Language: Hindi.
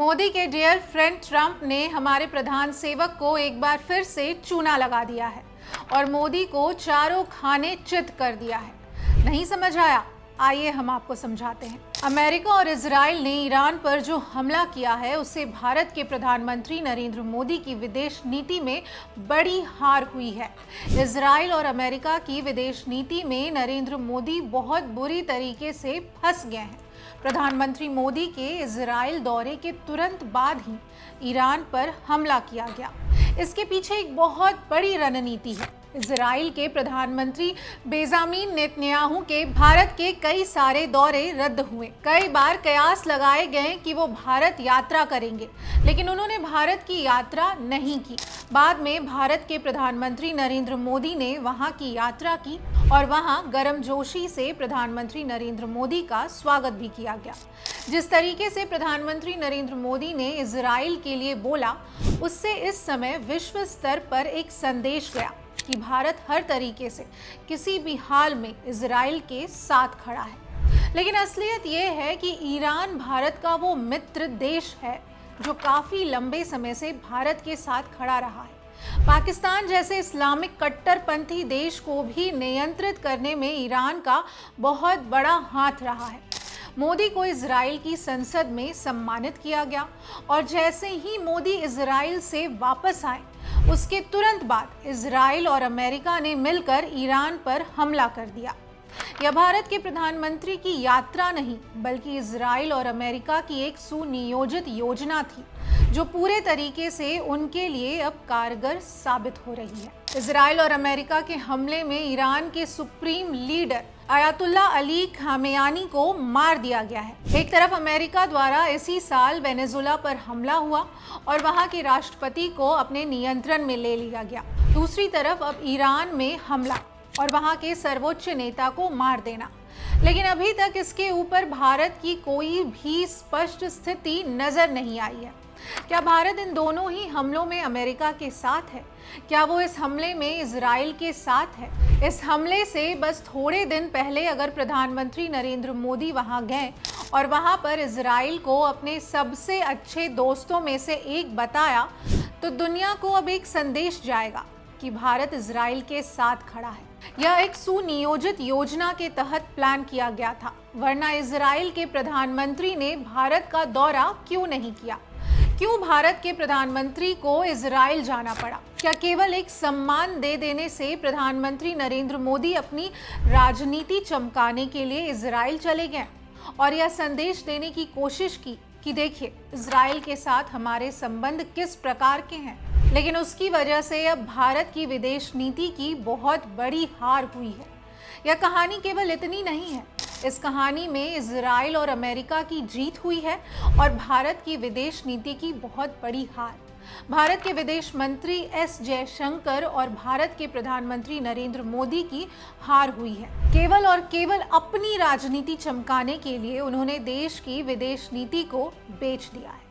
मोदी के डियर फ्रेंड ट्रंप ने हमारे प्रधान सेवक को एक बार फिर से चूना लगा दिया है और मोदी को चारों खाने चित कर दिया है। नहीं समझ आया? आइए हम आपको समझाते हैं। अमेरिका और इजराइल ने ईरान पर जो हमला किया है उससे भारत के प्रधानमंत्री नरेंद्र मोदी की विदेश नीति में बड़ी हार हुई है। इजराइल और अमेरिका की विदेश नीति में नरेंद्र मोदी बहुत बुरी तरीके से फंस गए हैं। प्रधानमंत्री मोदी के इजराइल दौरे के तुरंत बाद ही ईरान पर हमला किया गया। इसके पीछे एक बहुत बड़ी रणनीति है। इजराइल के प्रधानमंत्री बेंजामिन नेतन्याहू के भारत के कई सारे दौरे रद्द हुए। कई बार कयास लगाए गए कि वो भारत यात्रा करेंगे, लेकिन उन्होंने भारत की यात्रा नहीं की। बाद में भारत के प्रधानमंत्री नरेंद्र मोदी ने वहां की यात्रा की और वहां गर्मजोशी से प्रधानमंत्री नरेंद्र मोदी का स्वागत भी किया गया। जिस तरीके से प्रधानमंत्री नरेंद्र मोदी ने इजराइल के लिए बोला, उससे इस समय विश्व स्तर पर एक संदेश गया कि भारत हर तरीके से किसी भी हाल में इजराइल के साथ खड़ा है। लेकिन असलियत यह है कि ईरान भारत का वो मित्र देश है जो काफी लंबे समय से भारत के साथ खड़ा रहा है। पाकिस्तान जैसे इस्लामिक कट्टरपंथी देश को भी नियंत्रित करने में ईरान का बहुत बड़ा हाथ रहा है। मोदी को इजराइल की संसद में सम्मानित किया गया और जैसे ही मोदी इजराइल से वापस आए, उसके तुरंत बाद इजराइल और अमेरिका ने मिलकर ईरान पर हमला कर दिया। यह भारत के प्रधानमंत्री की यात्रा नहीं, बल्कि इजराइल और अमेरिका की एक सुनियोजित योजना थी जो पूरे तरीके से उनके लिए अब कारगर साबित हो रही है। इजराइल और अमेरिका के हमले में ईरान के supreme leader Ayatollah Ali Khamenei को मार दिया गया है। एक तरफ अमेरिका द्वारा इसी साल वेनेजुला पर हमला हुआ और वहां के राष्ट्रपति को अपने नियंत्रण में ले लिया गया। दूसरी तरफ अब ईरान में हमला और वहां के सर्वोच्च नेता को मार देना। लेकिन अभी तक इसके ऊपर भारत की कोई भी स्पष्ट स्थिति नजर नहीं आई है। क्या भारत इन दोनों ही हमलों में अमेरिका के साथ है? क्या वो इस हमले में इजराइल के साथ है? इस हमले से बस थोड़े दिन पहले अगर प्रधानमंत्री नरेंद्र मोदी वहां गए और वहां पर इजराइल को अपने सबसे अच्छे दोस्तों में से एक बताया, तो दुनिया को अब एक संदेश जाएगा कि भारत इजराइल के साथ खड़ा है। यह एक सुनियोजित योजना के तहत प्लान किया गया था, वरना इजराइल के प्रधानमंत्री ने भारत का दौरा क्यों नहीं किया? क्यों भारत के प्रधानमंत्री को इजराइल जाना पड़ा? क्या केवल एक सम्मान दे देने से प्रधानमंत्री नरेंद्र मोदी अपनी राजनीति चमकाने के लिए इजराइल चले गए और यह संदेश देने की कोशिश की कि देखिए इजराइल के साथ हमारे संबंध किस प्रकार के हैं? लेकिन उसकी वजह से अब भारत की विदेश नीति की बहुत बड़ी हार हुई है। यह कहानी केवल इतनी नहीं है। इस कहानी में इजराइल और अमेरिका की जीत हुई है और भारत की विदेश नीति की बहुत बड़ी हार। भारत के विदेश मंत्री एस जयशंकर और भारत के प्रधानमंत्री नरेंद्र मोदी की हार हुई है। केवल और केवल अपनी राजनीति चमकाने के लिए उन्होंने देश की विदेश नीति को बेच दिया है।